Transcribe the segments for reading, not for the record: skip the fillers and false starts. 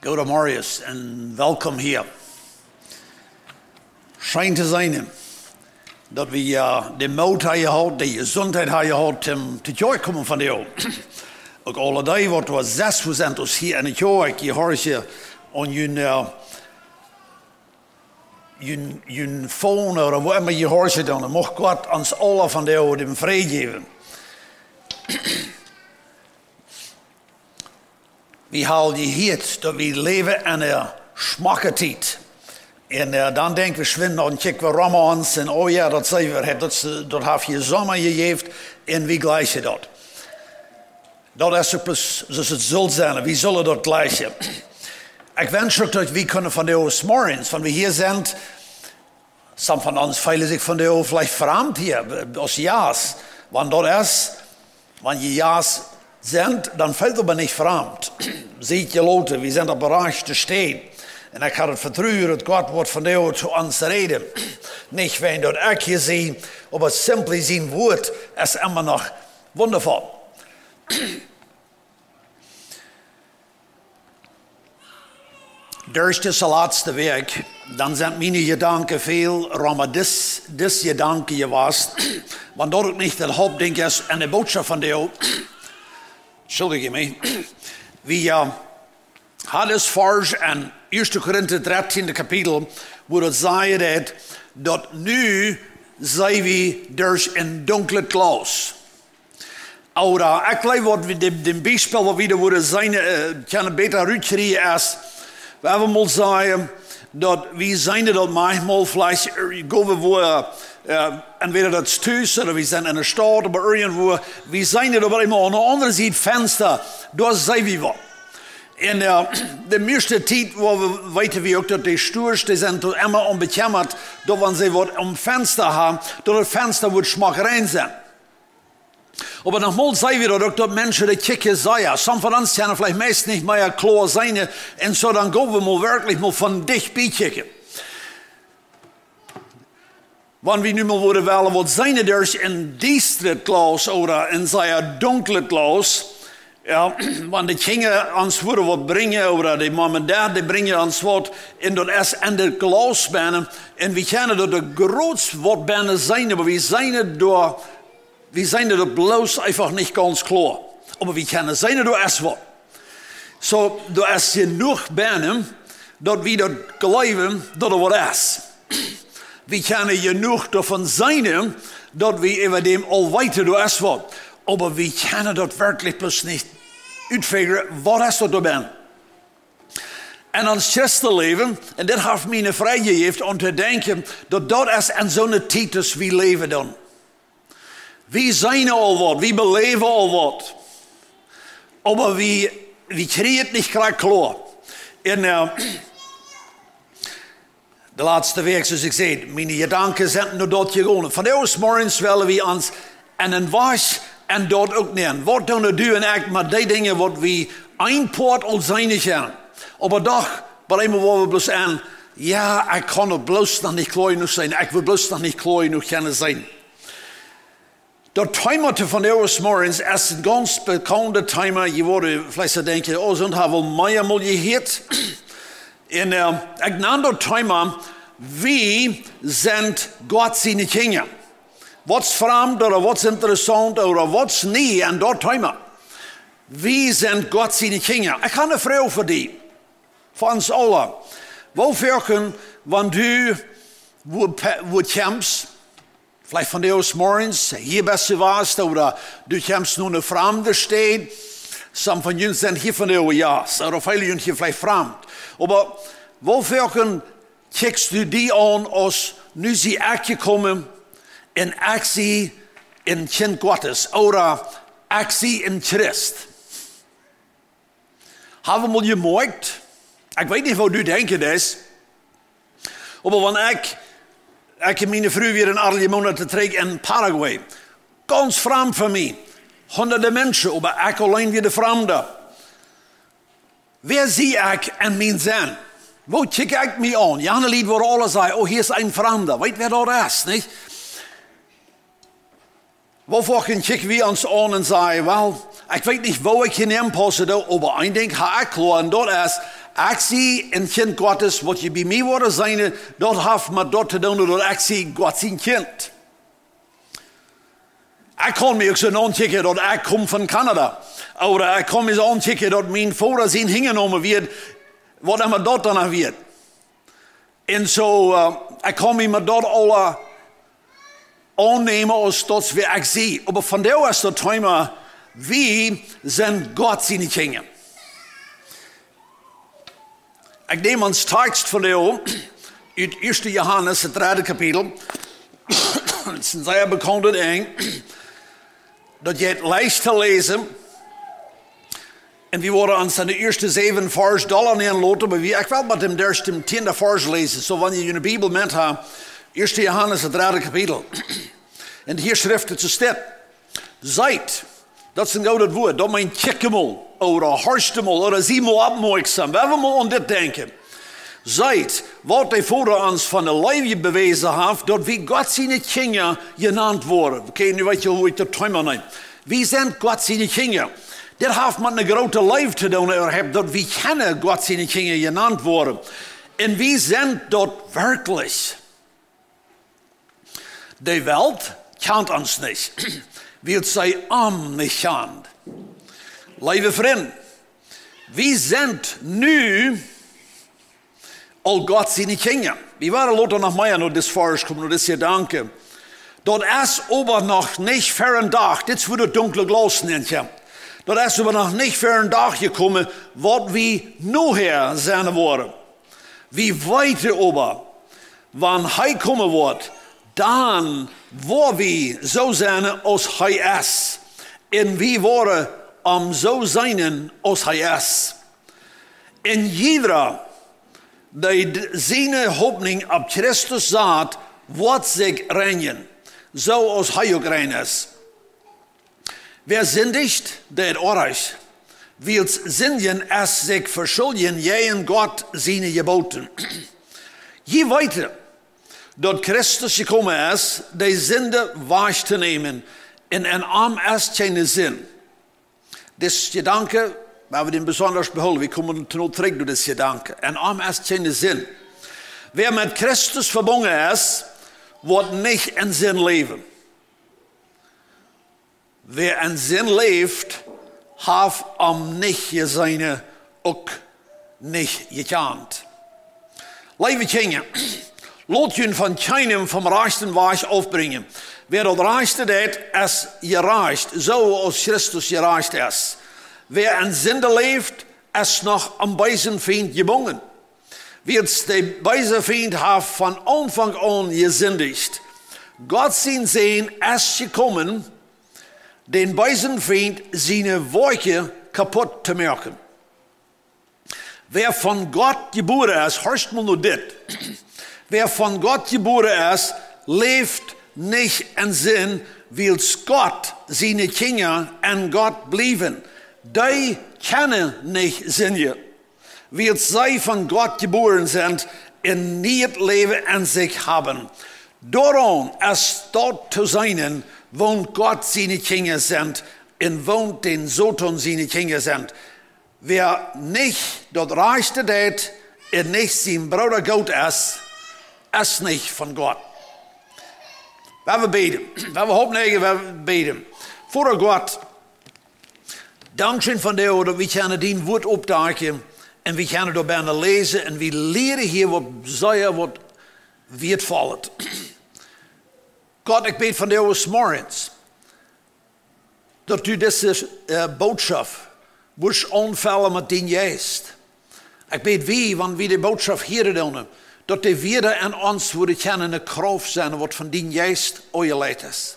Goedemorgen en welkom hier. Schijnt te zijn dat we de moed hebben gehad, de gezondheid hebben gehad om te joy komen van jou. Ook alle dagen wordt er 6% ons hier in het jaar. Je hoort je aan je phone of waar je hoort je dan. Dan mag God ons alle van jou de vrede geven. We houden hier dat we leven in een smakke tijd. En dan denken we schwind dan kijken we Ramans en oh ja, dat zei we, dat heeft je zomaar gegeven en wie gleich je dat. Dat is ook plus zoals het zult zijn, we zullen dat gleichen. Ik wens ook dat we kunnen van de morgens, van we hier zijn, some van ons veilen zich van de vielleicht vreemd hier, als ja's. Want dat is, wanneer je ja's sind, dan fällt het aber nicht vreemd. Ziet je Leute, we zijn op bereid te staan. En ik had het vertrouwen dat God wordt van jou zu ons reden. Niet wenn dat ik je zie, aber simpel zijn woord is immer nog wondervol. Durch de laatste week, dan zijn mijn gedanken veel, maar dis gedanken je was, want dat ook niet het hoofdding is en de boodschap van jou. Entschuldige me. We hadden het voor in 1 Korinther 13 kapitel, waar het zei dat nu zijn we dus in donkere klaus. Oder ik geloof wat we de bijspel wat we worden zijn, kan beter uitkrijgen is, we hebben mal zeggen dat we zijn dat manchmal vielleicht gaan we wo entweder dat thuis oder we zijn in de stad of irgendwo, we zijn dat aber immer aan de andere zijde venster, daar zijn we wat. En de meeste tijd waar we weten we ook dat de stoerste zijn tot immer onbekemmerd, dat wanneer ze wat om venster hebben, dat het venster wordt schmakkerein zijn. Aber nochmal sagen wir doch, dass Menschen die kicken sagen. Some von uns können vielleicht meist nicht mehr klar sein. Und so dann gehen wir mal wirklich mal von dich beikicken. Wenn wir nun mal wollen wählen, was sein durch in düstere Glas oder in sehr dunkle Glas, ja, wenn die Kinder uns was bringen oder die Mama und Dad, die bringen uns was in das in das Glas benen. Und wir können dort der grootste was benen sein, aber wir sind da. Wir sind da bloß einfach nicht ganz klar. Aber wir können sein, da ist was. So, da ist genug Bänen, dass wir das glauben, dass da was ist. Wir können genug davon sein, dass wir über dem all weiter da ist was. Aber wir können das wirklich bloß nicht uitfiguren, was ist das da ben. En ons Christenleven, en dit heeft mij een vrijgegeven om te denken, dat dat is in zo'n tijd als we leven dan. We zijn al wat, we beleven al wat. Maar we krijgen het niet graag klaar. En de laatste week, zoals ik zei, mijn gedanken zijn naar dat gegaan. Vandaag morgens willen we ons en een was en dat ook nemen. Wat doen we doen echt met die dingen wat we einpoort al zijn gaan. Maar toch, waarom we bloos aan, ja, ik kan het bloos nog niet klaar genoeg zijn. Ik wil bloos nog niet klaar genoeg kunnen zijn. Dat timer van de morgens is een ganz bekende timer. Je wordt vielleicht denken, oh, zo'n hebben we meer mal gehoord. En ik nam dat timer, wie zijn God zijn kinderen? Wat's vreemd, of wat's interessant, of wat's niet, en dat timer. Wie zijn God zijn kinderen? Ik ga een vrouw voor die. Voor ons allen. Wofür, wanneer du kämpfst, vielleicht von dir aus morgens, hier bist du warst, oder du kämpfst nur eine Fremde steht. Some von uns sind hier von dir, ja, oder viele uns hier vielleicht fremd. Aber wofür kickst du die an, als nu sie gekommen in Actie in Kind Gottes, oder Actie in Christ? Haben wir mal gemerkt? Ik weet niet wat u denkt is. Maar wanneer ik mijn vrouw weer een aantal maanden terug in Paraguay. Ganz vreemd voor mij. Honderden mensen, maar ik alleen weer de vreemde. Wer zie ik in mijn zin? Wo kijk ik me aan? Janelied waar alle zei, oh hier is een vreemde. Weet wer dat is, niet? Waarvoor kijken we ons aan en zeggen, wel, ik weet niet waar ik in passen, maar één ding ga ik klaar en dat is, Ik zie een kind God is, wat je bij mij worden zijn, dat heeft met dat te doen, dat ik zie God zijn kind. Ik kan me ook zo aankijken dat ik kom van Canada. Of ik kan me zo aankijken dat mijn vader zijn hingenomen werd, wat er met dat dan werd. En zo, ik kan me met dat alle aannemen als dat wie ik zie. Maar van daar is dat thema, wie zijn God zijn kinderen? Ik neem ons tekst van jou uit 1 Johannes, het 3e kapitel. Het is een zeer bekende ding. Dat je het lijst te lezen. En we worden ons aan de eerste 7 vers neerloten. Maar ik wil met hem eerst de 10e vers lezen. Zo wanneer je een Bijbel met hebt. 1 Johannes, het 3e kapitel. En hier schrift het zo staat. Zijt. Dat is een gouden woord. Dat meint tjekkemol. Of harstemol. Of ziemol opmerksam. We hebben maar aan dit denken. Zijt. Wat hij voor ons van de leven bewezen heeft. Dat we God zijn kinderen genaamd worden. Oké, nu weet je hoe ik dat thema neem. Wie zijn God zijn kinderen? Dit heeft met een grote leven te doen. Dat we kennen God zijn kinderen genaamd worden. En wie zijn dat werkelijk? De wereld kent ons niet. Wie zij niet kent. Lieve vriend, wie zijn nu al God zijn kinderen? We waren later nog meer naar dit vers komen, naar dit gedanke. Dat is aber nog niet ver een dag, dit is voor het donkere glas neemt. Dat is aber nog niet ver een dag gekomen, wat we nu her zijn worden. We weten aber, wanneer hij komen wordt, dan waar we zo zijn als hij is. En we worden zo zijn als hij is. En iedereen die zijn hoopning op Christus zat, wordt zich reinigen. Zoals hij ook rein is. Wer zindigt, der het oorrecht. Wils zindigen is zich verschuldigen, jij en God zijn geboten. Je weet dat Christus gekomen is, de zinde wasch te nemen. En een arm is geen zin. Dus gedanke, waar we den besonders behouden, we komen ten terug door dit gedanke. Een arm is geen zin. Wer met Christus verbonden is, wordt niet in zin leven. Wer in zin leeft, heeft niet zijn ook niet gekend. Lieve kinderen, laat je van keinem vom reichsten Weich aufbringen. Wer dat reichte deed, is gereicht, zoals Christus gereicht is. Wer in Sünde leeft, is nog een Beisenfeind gebonden. Wie de Beisenfeind heeft van Anfang an gesündigt. Gott zijn Sehen is gekommen, den Beisenfeind zijn Werke kaputt te maken. Wer van Gott geboren is, hörst mal nur dit. Wer van Gott geboren is, leeft niet in zin, wils Gott zijn Kinder en Gott blijven. Die kennen niet zin, wils zij van Gott geboren zijn en niet het leven in zich hebben. Daarom is dat te zijn, woont Gott zijn Kinder zijn en woont den Satan zijn Kinder zijn. Wer niet dat reichte deed en niet zijn broeder God is niet van God. We beten. We hopen we beten. Voor God, dankzij van jou dat we kunnen die woord opduiken en we kunnen door bijna lezen en we leren hier wat zeggen, wat weer valt. God, ik bid van jou morgens dat u deze boodschap moest aanvallen met die geest. Ik bid wie, want wie de boodschap hier doen, dat de weer en ons worden kennen de kracht zijn wat van die geest uitgeleid is.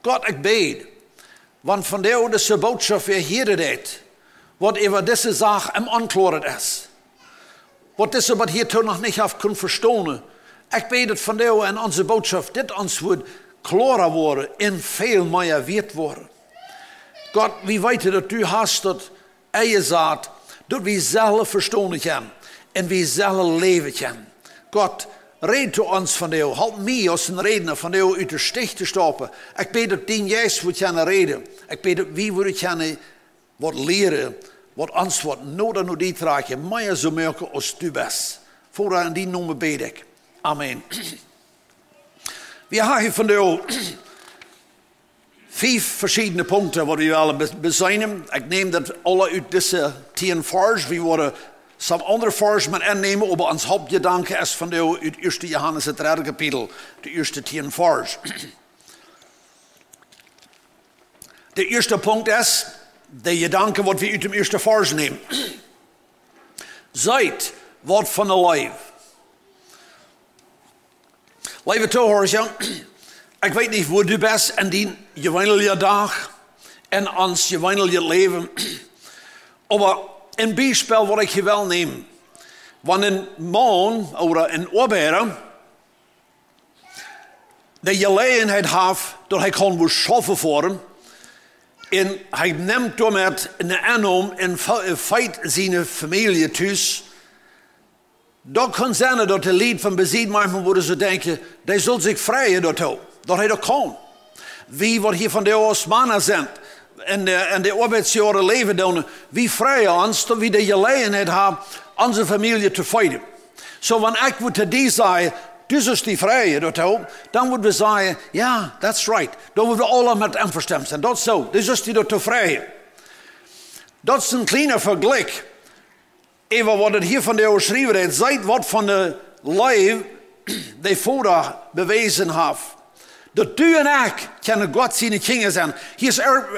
God, ik bid, want van deze boodschap weer hier deed, wat over deze zaak hem antwoord is. Wat deze wat hier toen nog niet heeft kunnen verstaan. Ik bid dat van jou en onze boodschap dit ons wordt klarer worden en veel meer weet worden. God, we weten dat u hast dat je zaad, dat we zelf verstaan kunnen en we zelf leven kunnen. God, red tot ons van jou. Help mij als een redner van jou uit de stich te stoppen. Ik bid dat die geest wordt kunnen reden. Ik bid dat wie worden kunnen wat leren wat ons wat nodig nog die dragen, meer zo merken als du best. Voordat in die noemen bid ik. Amen. We hebben vandaag 5 verschillende punten wat we willen bezijnen. Ik neem dat alle uit deze 10 vers. We worden some andere vers met innemen, maar ons hoofdgedanke is vandaag uit 1 Johannes het 3e kapitel, de eerste 10 vers. De eerste punt is, de gedanke wat we uit de eerste vers nemen. Zijt wat van de lijf. Lieve toehoorders, ik weet niet hoe du bent in die gewone dag en ons gewone leven. Maar een bijspel wat ik je wel neem. Wanneer een man of een arbeid de gelegenheid heeft dat hij kan wil schaffen voor hem. En hij neemt door met een aanom en feit zijn familie thuis. Dat kan zijn dat de lied van bezit manchmal worden ze denken, hij zal zich vrijen dat hij dat kan. Wie wat hier van de Osmanen zijn en de arbeidsjaren leven doen, wie vrijen ons dat we de gelegenheid hebben onze familie te feiten. Zo wanneer ik moet die zeggen, dus is die vrije dat dan moeten we zeggen, ja, that's right. Dan moeten we alle met ingestemd zijn. Dat is zo. Dus is die dat te vrijen. Dat is een kleine vergelijk. Even wat het hier van de geschreven heeft. Zijt wat van de lijf die voordat bewezen heeft. Dat du en ik kunnen God zijn kinderen zijn. Hier is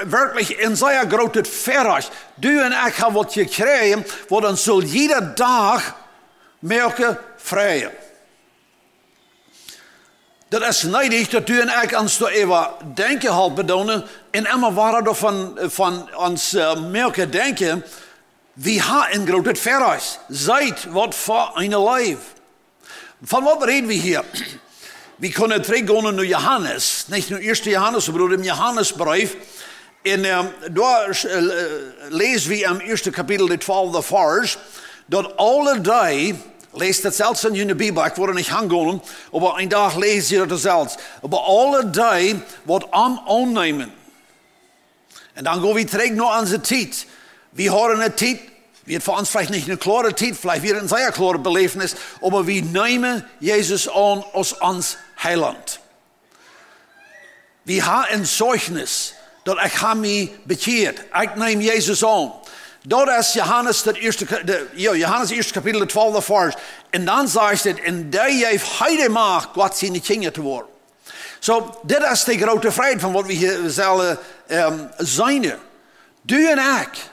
werkelijk in zeer groot verras. Du en ik hebben wat gekregen, wat ons zal iedere dag merken vrijen. Dat is neidig dat du en ik ons even denken had bedonnen. En immer waren er van ons merken denken. Wie hebben een groot verras. Zijt wat voor een lijf. Van wat reden we hier? We kunnen teruggaan naar Johannes. Niet naar 1 Johannes, maar im Johannesbrief. En daar lezen we in 1 kapitel, de 12e vers. Dat alle dag, leest het zelfs in je Bibel, ik word niet hangen, maar een dag lees je dat zelfs. Maar alle dag wordt aannemen. En dan gaan we terug naar onze tijd. We horen een tijd, wird voor ons vielleicht niet een klare tijd, vielleicht weer een zeer klare belevenis, maar we nemen Jezus aan als ons heiland. We hebben een zeugnis dat ik heb mij bekeerd. Ik neem Jezus aan. Dat is Johannes, Johannes 1 kapitel, de 12e vers. En dan zegt het, en die heeft heide mag God zijn kinderen te worden. Zo, dit is de grote vrijheid van wat we hier zullen zijn. Du en ik.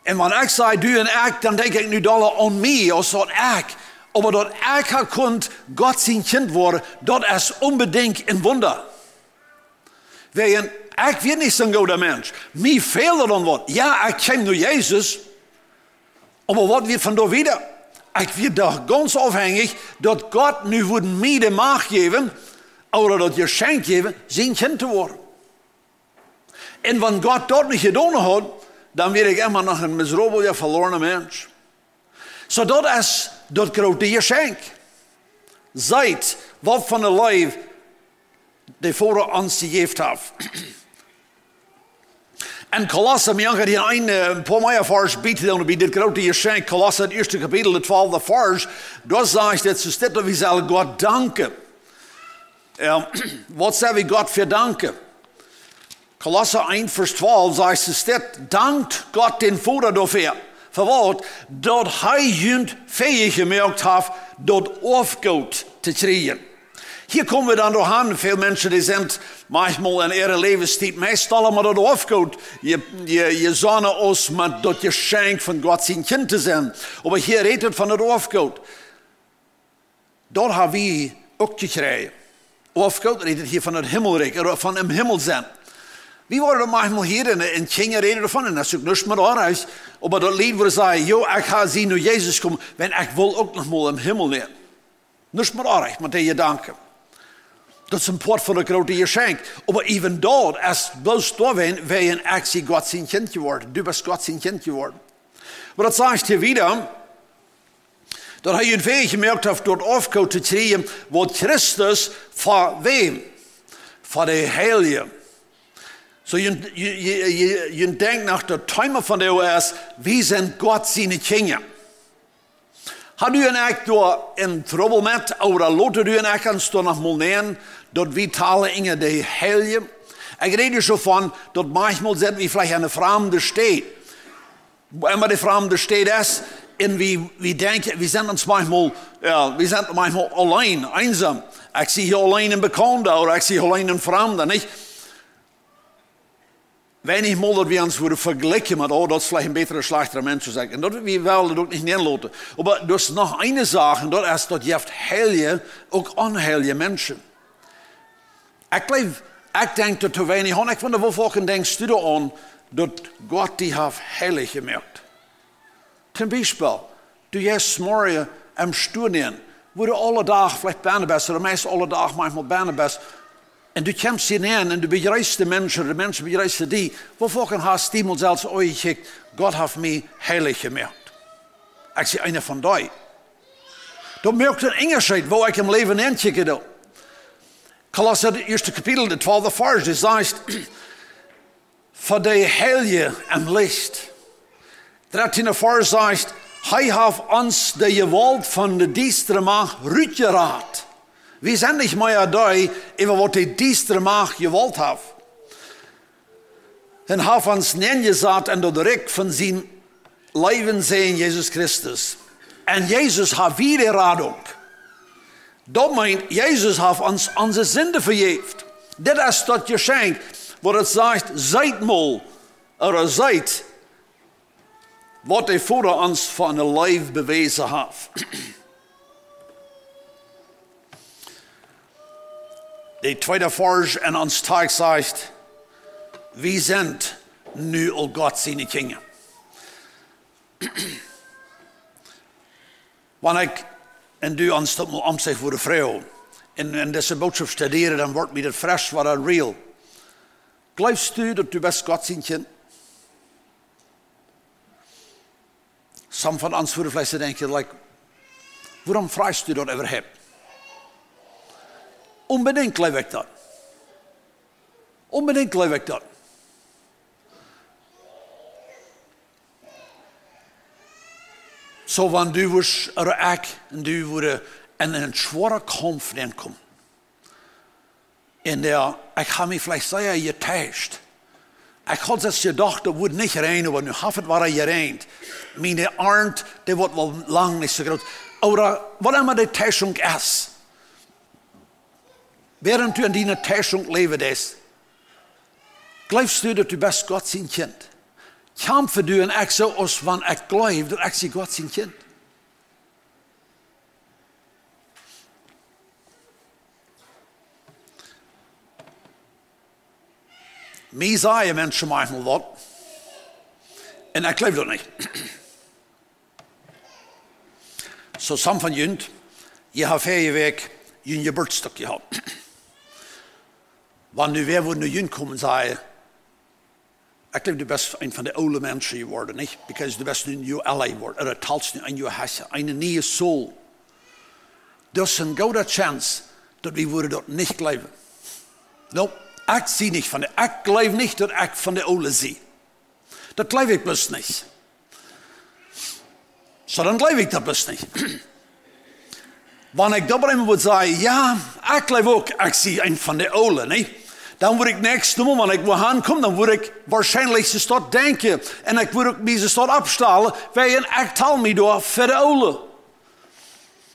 En wanneer ik zeg du en ik, dan denk ik nu aan mij, als dat ik. Maar dat ik kunt God zijn kind worden, dat is unbedingt een wonder. Wegen, ik weet niet zo'n goede mens. Mij fehlt er dan wat. Ja, ik ken nu Jezus. Maar wat wordt van daar weer? Ik word daar ganz afhankelijk dat God nu wordt mij de macht geven, of dat geschenk geven, zijn kind te worden. En wanneer God dat niet gedaan had, dan werd ik immer nog een miserabele, verloren mens. Zo dat is dat grote geschenk. Zijt wat van de lijf die voor ons gegeven heeft. En Colosse, mij gaat hier een paar meer vers bieden bij dit grote geschenk. Colosse, het 1 kapitel, de 12e vers. Daar zegt het zo dat we zullen God danken. Wat zullen we God voor danken? Colosse 1 vers 12 zegt ze dat, dankt God den Vader daarvoor. Voor wat? Dat hij jullie fähig gemaakt heeft dat afgoed te krijgen. Hier komen we dan doorheen. Veel mensen die zijn manchmal in ihre levenstijd meestal maar dat afgoed. Je zonen ons met dat geschenk van God zijn kind te zijn. Maar hier redt het van het afgoed. Dat hebben we ook gekregen. Afgoed redt het hier van het hemmelrijk, van het himmel zijn. We worden manchmal hier in Kingen reden ervan, en dat is ook niks meer anders. Maar dat lied waar ze zeggen, ik ga zien hoe Jezus komt, want ik wil ook nog mal in hemel nemen. Niks meer anders, maar je danken. Dat is een poort van de grote geschenk. Maar even dat is bloos doorheen, wij een actie God zijn kind geworden. Du bent God zijn kind geworden. Maar dat zegt hij weer, dat hij een weg gemerkt heeft door afgoed te krijgen, wat Christus voor wem? Voor de heilige. So je denkt nach der Thema van de OS, wie zijn God zijn kinderen? Had u echt door een trouble met, of laat u echt eens door nog mal nemen, dat we talen in de heilige? Ik rede zo van, dat manchmal zetten we vielleicht aan de vreemde stad. Immer de vreemde stad is, en we denken, we zijn ons manchmal, we zijn manchmal alleen, einsam. Ik zie hier alleen een bekende, of ik zie alleen een vreemde, niet? Weinig mal dat we ons worden vergelijken met, dat is vielleicht een betere, slechtere mens te zeggen. En dat we wel dat ook niet neerlaten. Maar er is nog een zaak, en dat is dat je hebt heilige, ook onheilige mensen. Ik denk dat te weinig aan. Ik vind er wel vaak een denkstudie aan, dat God die heeft heilig gemaakt. Ten bijvoorbeeld, doe jij s'morgen am studeren, worden alle dagen vielleicht Barnabas, of meestal alle dagen manchmal Barnabas. En du komt hierheen en du begrijpt de mensen begrijpen die. Waarvoor hast die mal zelfs ooit gezegd, God heeft mij heilig gemaakt. Ik zie een van die. Dat merkt een onderscheid, waar ik hem leven eentje doe. Kolosser, het eerste kapitel, de 12e vers, die zegt, voor de heilige en licht. De 13e vers zegt, hij heeft ons de gewalt van de diestere macht uitgeraad. We zijn niet meer daar, over wat de diestere macht gewalt heeft. En heeft ons neergezet en de rek van zijn leven zijn Jezus Christus. En Jezus heeft wederradung. Dat meint, Jezus heeft ons onze zonde vergeeft. Dit is dat geschenk, wat het zegt, zijt mal, of zijt, wat de Vader ons van een leven bewezen heeft. De tweede vers en ons tekst zegt, we zijn nu al God zijn kinderen. Wanneer ik en du ons dat moet omzeggen voor de vrouw, en deze boodschap studeren, dan wordt mij dat fresh, wat dat real. Geloofst u dat u best God zijn kind? Some van ons worden vielleicht denken, like, waarom vraagt u dat ever hebt? Unbedingt geloof ik dat. Unbedingt geloof ik dat. Zo van du was er ik en du worden in een zware kampf komen. En ik ga me vielleicht zeggen, je täuscht. Ik had het gedacht, dat wordt niet reinen, want nu heeft het waar je reint. Mijn arnd, die wordt wel lang niet zo groot. Maar wat immer de täuschung is. Während du in die täuschung leven is, geloofst du dat u best God zijn kind? Kämpfen du en ik zo als van ik geloof dat ik zie God zijn kind? Mij zeggen mensen manchmal wat. En ik geloof dat niet. Zo some van jullie, je hebt 4 weken je geburtstag gehad. Wanneer weer worden naar jullie komen zeggen, ik geloof du best een van de oude mensen geworden, niet? Because du best nu nieuw ally wordt, er talst nu een nieuwe hesse, een nieuwe soul. Dus een goede chance dat we worden dat niet geloven. Nou, ik zie niet van de, ik geloof niet dat ik van de oude zie. Dat geloof ik best niet. Zo dan geloof ik dat best niet. Wanneer ik dat bij me moet zeggen, ja, ik geloof ook, ik zie een van de oude, niet? Dan word ik niks doen, wanneer ik wil aankomen, dan word ik waarschijnlijk ze stad denken. En ik word ook bij ze stad opstellen, waar je ik taal me door voor de oude.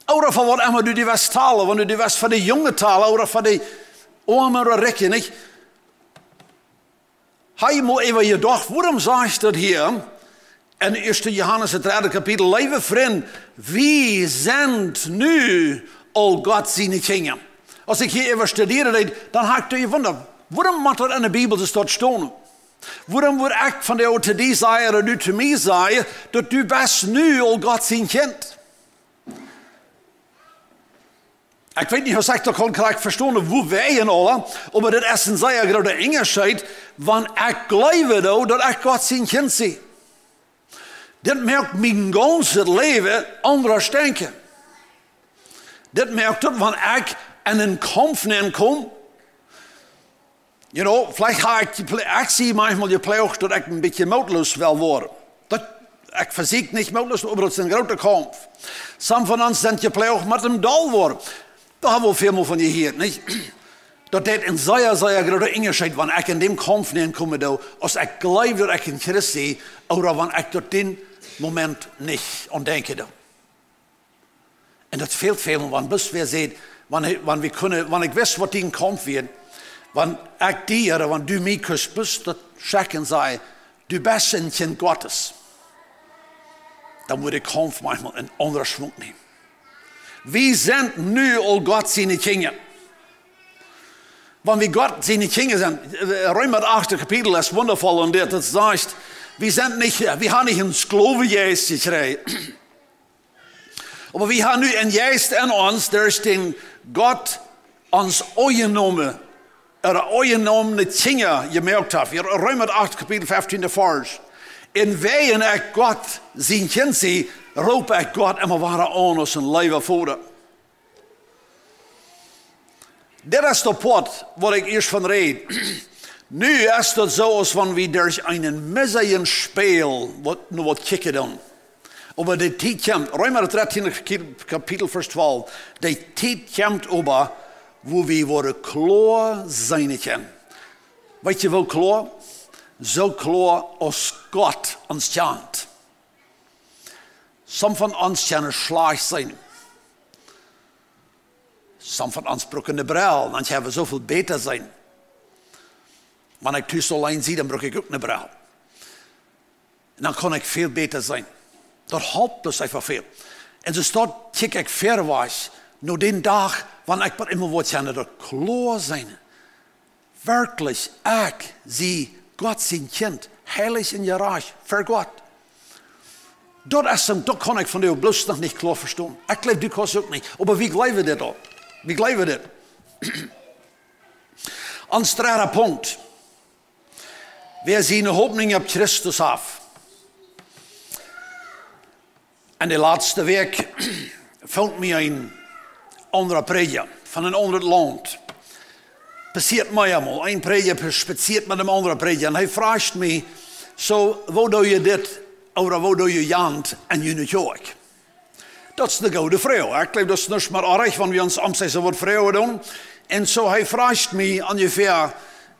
Oder van wat immer du die was talen, wanneer du was voor de jonge talen, oder voor de arme rekken, niet? Hij moet even je dacht, waarom zeg je dat hier? En 1 Johannes het 3e kapitel, lieve vriend, wie zijn nu al God zijn kinderen? Als ik hier even studeer, dan ga ik je wonderen, waarom moet er in de Bijbel staat staan? Waarom word ik van de oude die zeggen, en nu te mij zeggen, dat u best nu al God zijn kind? Ik weet niet, hoe ik dat kan correct verstaan, hoe wij en alle, maar dat is een zeer grote onderscheid, want ik geloof dat ik God zijn kind zie. Dit merkt mijn ganse leven anders denken. Dit merkt dat, want ik in een kampf kom, You know, vielleicht ik zie manchmal gepleegd dat ik een beetje moedeloos wil worden. Ik fysiek niet moedeloos, maar dat is een grote kamp. Some van ons zijn gepleegd met een dal worden. Daar hebben we veel meer van gehoord, niet? Dat dit een zeer grote onderscheid, wanneer ik in die kamp neem, als ik geloof dat ik in Christus zie, of wanneer ik tot die moment niet ontdenken. En dat veelt veel, want bis we zien, wanneer ik wist wat die kamp werd, wanneer ik die, wanneer du mij kust bist, dat zeggen zij, du bist een kind Gottes. Dan moet ik kamp manchmal een andere schwung nemen. We zijn nu al God zijn kinderen. Want we God zijn kinderen zijn, Römer 8 kapitel is wondervol en dit zegt, we hebben niet een Sklavengeist gekregen. Maar we hebben nu een geest in ons, daar is den God ons eingenomen, eingenomen kinderen gemerkt heeft. Römer 8 kapitel 15 vers. En wij en ik God zijn kind zijn, roep ik God en we waren aan ons een leven voeden. Dit is de pot wat ik eerst van reed. Nu is het zo als van wie er een misseien speel wat kikken dan. Aber de tijd komt, Römer 13 kapitel vers 12, de tijd komt over wo we worden klaar zijn kunnen. Weet je wel klaar? Zo klaar als God ons kent. Some van ons kunnen slecht zijn. Some van ons broeken de bril, dan hebben we zoveel beter zijn. Wanneer ik thuis alleen zie, dan broek ik ook een bril. En dan kan ik veel beter zijn. Dat helpt dus even veel. En zo staat, kijk ik verwijs, naar die dag, wanneer ik maar immer wat zijn, dat klaar zijn. Werkelijk, ik zie God zijn kind, heilig en gerecht, voor God. Dat kan ik van jou bloos nog niet klaar verstaan. Ik geloof die kost ook niet. Maar wie geloven dit al? Wie geloven dit? Ons derde punt. We zien een hoop op Christus af. En de laatste week vond me een andere prediker van een ander land. Passiert mij allemaal. Een prediker spaziert met een andere prediker. En hij vraagt me, zo, hoe doe je dit? Of hoe doe je Jant en je York? Dat is de goede vrouw. Ik geloof dat is niet maar erg, want we ons amsterdam wat vrouwen doen. En zo hij vraagt me ongeveer,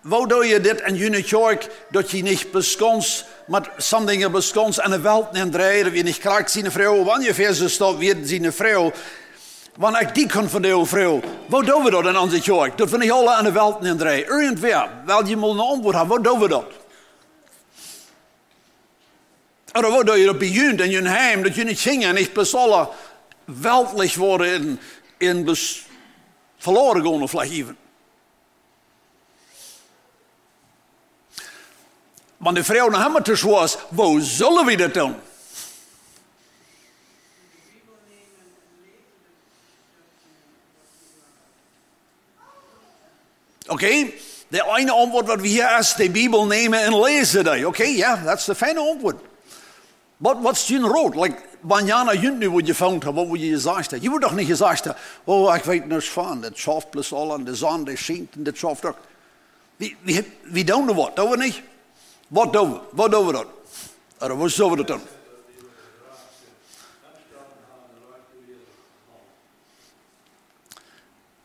hoe doe je dit in New York, dat je niet beschons, met sommige dingen beschons en de wereld niet draaien, dat je niet krijgt zijn vrouw, ongeveer zo staat weer zijn vrouw. Want ik die kan van de vrouw, hoe doen we dat in onze York? Dat we niet alle aan de wereld niet draaien. Irgendwer, wel je moet een antwoord hebben, hoe doen we dat? Of hoe doe je dat bij je in je heim, dat je niet zingen en niet besollen weltlich worden in verloren gaan of vielleicht even. Want de vrouw naar hem te was, hoe zullen we dat doen? Oké, de ene antwoord wat we hier is, de Bijbel nemen en lezen die. Oké, ja, dat is de fijne antwoord. Wat is je rood? Like, wanneer je nu wat je vond, wat wil je gezegd hebben? Je wordt toch niet gezegd hebben, oh, ik weet niks van, dat schaft plus al en de zon, die schijnt en dat schaft ook. Wie doen we wat? Doen we niet? Wat doen we? Wat doen we dat? Of wat zullen we dat doen?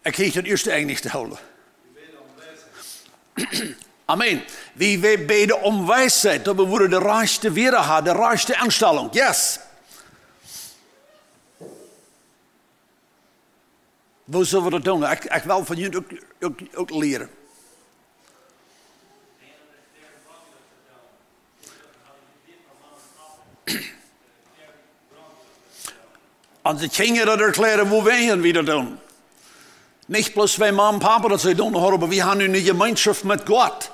Ik kreeg het eerste eigenlijk te houden. Amen. Wie beden om wijsheid, dat we worden de rijkste wereld hebben, de rijkste aanstelling. Yes. Hoe zullen we dat doen? Ik wil van jullie ook leren. Onze kinderen erklären, hoe wij wieder doen. Nicht bloß wij Mama en Papa dat ze doen, maar we hebben nu een gemeenschap met God.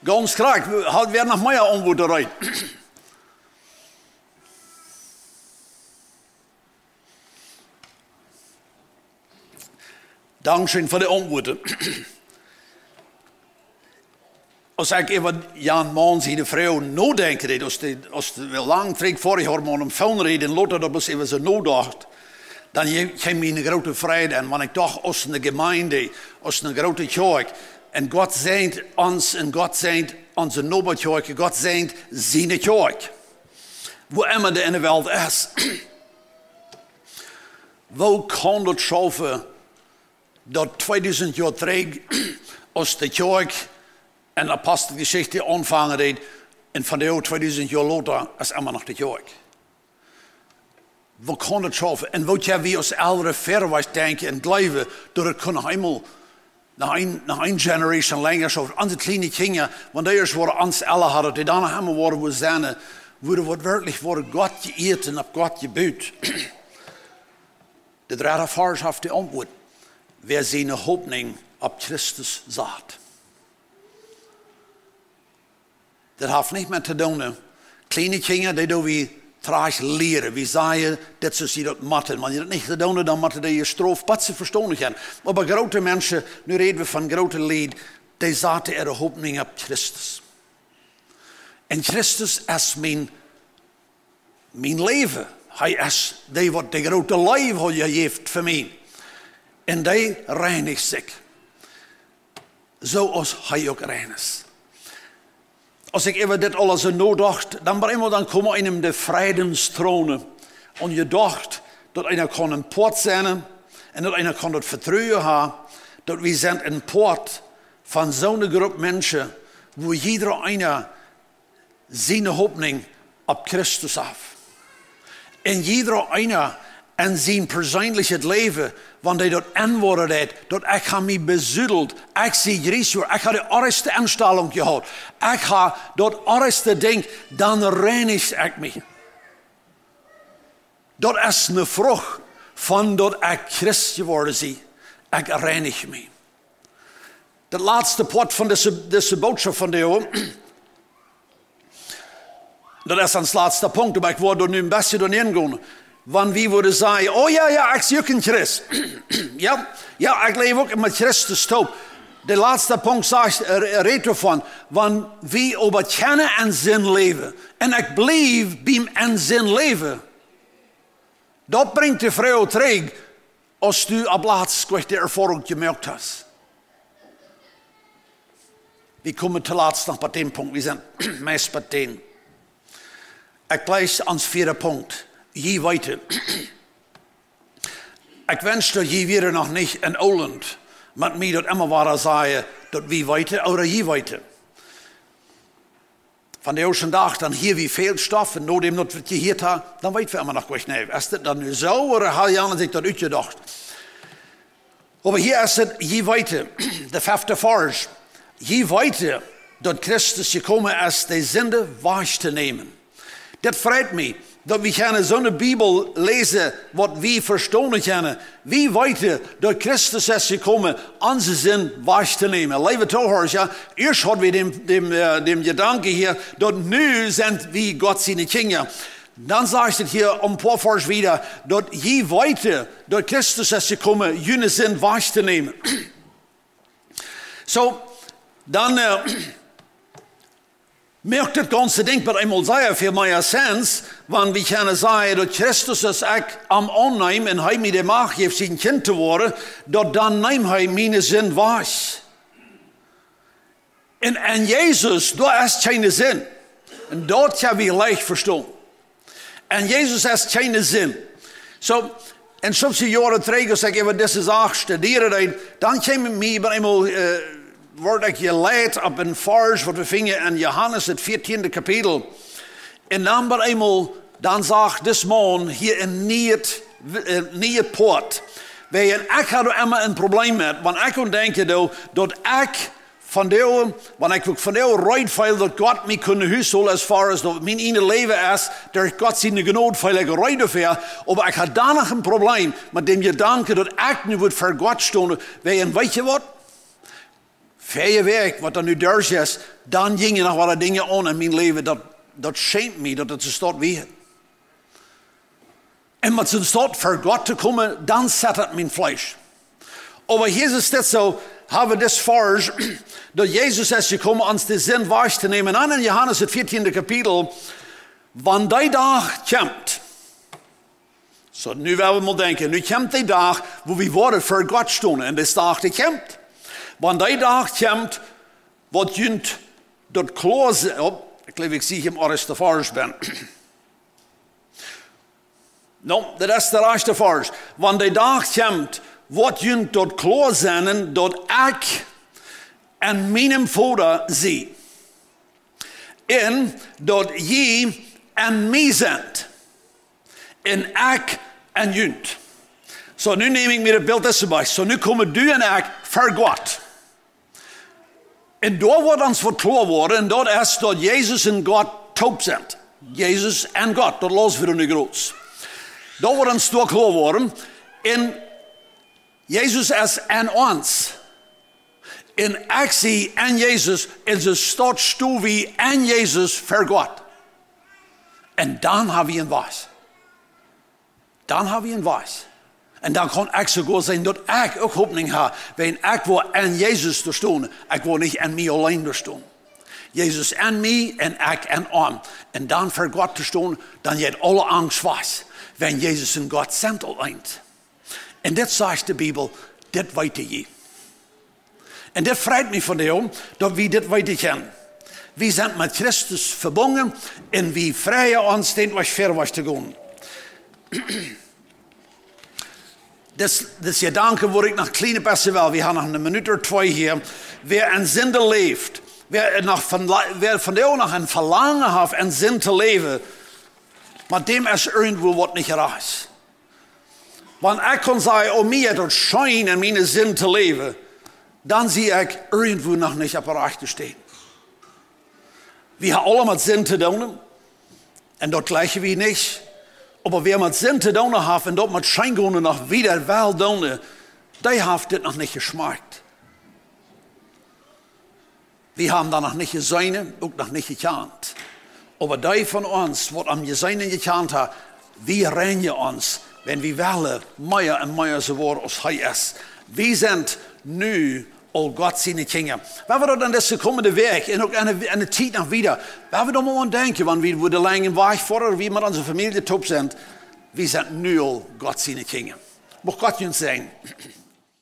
Ganz klar, we werden nog meer antwoorden eruit. Dankzij voor de antwoorden. Als ik even Jan man zie de vrouw nadenken, als de wel lang terug vorig jaar maar een film reden en Lotte dat was even zo nadacht, dan heb je een grote vrede. En wanneer ik dacht, als een gemeente, als een grote kerk, En God zegent ons en God zegent onze Nobelkerk. God zegent zijn kerk. Wo immer de in de wereld is. Wo kan het schaffen dat 2000 jaar terug als de kerk en de apostelgeschichte aanvangen deed en van de 2000 jaar later is immer nog de kerk. Wo kan het schaffen? En wat ja wie als ouderen verwijs denken en geloven dat het kan eenmaal nach een generation langer schaffen. Onze kleine kinderen, want eerst worden ons alle hadden, die dan helemaal worden we zijn, worden wirklich worden Gott geëerd en op Gott gebuut. De derde vers heeft de antwoord. Wer zijn hoopning op Christus zat. Dat heeft niet met te doen. Kleine kinderen, die doen we traag leren. We zeggen, dat ze zien dat matten. Maar je dat niet te doen, dan moeten die je stroof patsen verstandig zijn. Maar bij grote mensen, nu reden we van grote lied, die zaten er hoopning op Christus. En Christus is mijn leven. Hij is die wat de grote leven heeft voor mij. En die reinigt zich. Zoals hij ook rein is. Als ik even dit alles zo dacht, dan komen in de vredenstronen. En je dacht dat einer kan een poort zijn en dat einer kan het vertrouwen hebben. Dat we zijn een poort van zo'n groep mensen, waar ieder einer zijn hoopning op Christus af. En ieder einer en zijn persoonlijk leven, want hij dat antwoorden heeft, dat ik ga me bezuddeld, ik zie Jezus, ik ga de eerste instelling gehad, ik ga dat eerste ding, dan reinigt ik me. Dat is een vrucht van dat ik Christ geworden zie, ik reinig me. De laatste pot van deze boodschap van de eeuw, dat is ons laatste punt, maar ik word er nu een beetje doorheen gaan. Want wie worden zeggen, oh ja, ik zie ook een Christ. ja, ik leef ook met Christus top. De laatste punt redt ervan, want wie overkennen en zin leven. En ik blijf bij en zin leven. Dat brengt de vrouw terug, als du op laatst de ervaring gemerkt hebt. We komen te laatst nog bij die punt, we zijn meest bij die. Ik blijf aan het vierde punt. Je weet. Ik wens dat je weer nog niet in Holland met mij dat immer waar zeggen dat we weten of je weet. Van de eerste dag dan hier wie veel stof en nadat dat we gehoord hebben, dan weten we immer nog niet. Is dat dan nu zo of had Jan zich dat uitgedacht? Maar hier is het, je weet, de vijfde vers. Je weet dat Christus gekomen is de zonde weg te nemen. Dat vreet me. Dat we gaan zo'n Bibel lezen wat we verstaan kunnen. Wie weten dat Christus is gekomen onze zin weg te nemen. Lieve toehoorders, ja, eerst hadden we de gedanke hier dat nu zijn we God zijn kinderen. Dan zegt het hier een paar vers weer dat je weten dat Christus is gekomen jullie zin weg te nemen. Zo, dan merkt het ganze ding bij eenmaal zeggen voor mij sens, want we kunnen zeggen dat Christus is ik am aannemen en hij mij de macht heeft zijn kind te worden, dat dan neemt hij mijn zin weg. En Jezus, dat is geen zin. En dat gaan we leicht verstaan. En Jezus is geen zin. Zo, en soms jaren terug, als ik even deze zaak studeerde, dan kwam ik mij bij eenmaal word ik geleid op een vers wat we vingen in Johannes het 14e kapitel. En dan bij eenmaal, dan zag deze man hier een nieuwe poort. Ik had er immer een probleem met, want ik kon denken dat ik van jou, want ik van jou reid veel dat God mij kunnen huishouden als far as dat mijn ene leven is, dat God zijn genade veel ik reid over. Maar ik had daar nog een probleem met dem gedanke dat ik nu wordt voor God staan. Weet je wat? Vrije werk, wat er nu daar is, dan gingen nog wat dingen aan in mijn leven, dat schaamt me, dat het staat weer. En met zijn staat voor God te komen, dan zet het mijn vlees. Maar hier is het zo, hebben we dit vers, dat Jezus is gekomen ons de zin weg te nemen. En in Johannes het 14e kapitel, want die dag komt. Zo, nu willen we maar denken, nu komt die dag, waar we worden voor God staan. En die dag die komt. Want die dag komt, wat junt dat kloze op. Ik geloof ik zie hem als de vers ben. Nou, dat is de eerste vers. Want die dag komt, wat junt dat kloze dat ik en mijn vader zie. En dat je en mij zijn. En ik en junt. Zo, nu neem ik me het beeld erbij. Zo, nu komen du en ik voor God. En daar wordt ons wat klaar worden. En dat is dat Jezus en God taub zijn. Jezus en God, dat laten we nu groot. Daar wordt ons door klaar worden. En Jezus is en ons. En ik zie en Jezus. En ze staat stil wie en Jezus voor God. En dan hebben we een wijs. Dan hebben we een wijs. En dan kan ik zo goed zijn dat ik ook hoopning heb. Wanneer ik wil en Jezus te staan. Ik wil niet en mij alleen te staan. Jezus en mij en ik en hem. En dan voor God te staan, dan je alle angst was. Wanneer Jezus en God zijn alleen. En dit zegt de Bijbel, dit weet je. En dit vrijt me van jou, dat we dit weten kennen. We zijn met Christus verbonden en we vrijen ons den was ver was te gaan. Dus je danken word ik nog kleine beste wel. We hebben nog een minuut of 2 hier. Wer een zin leeft, wer van jou nog een verlangen heeft en zin te leven, maar dem is irgendwo wat niet raus. Want ik kan zeggen, om mij het schijn en mijn zin te leven, dan zie ik irgendwo nog niet op de te staan. We hebben allemaal zin te doen. En dat gleichen we niet. Maar wer met zin te doen heeft en dat met schijngonen nog wieder wel doen, die heeft dit nog niet gesmaakt. We hebben dat nog niet gezien, ook nog niet gekend. Maar die van ons, wat am gezien en gekend hebben, wie rennen ons, wenn we willen meer en meer zo worden als hij is. We zijn nu al God zijn kinderen. Waar we dat in deze komende week en ook in de tijd nog wieder, waar we dan maar aan denken, want we worden lang weg voor, wie met onze familie top zijn, we zijn nu al God zijn kinderen. Mag God je zijn.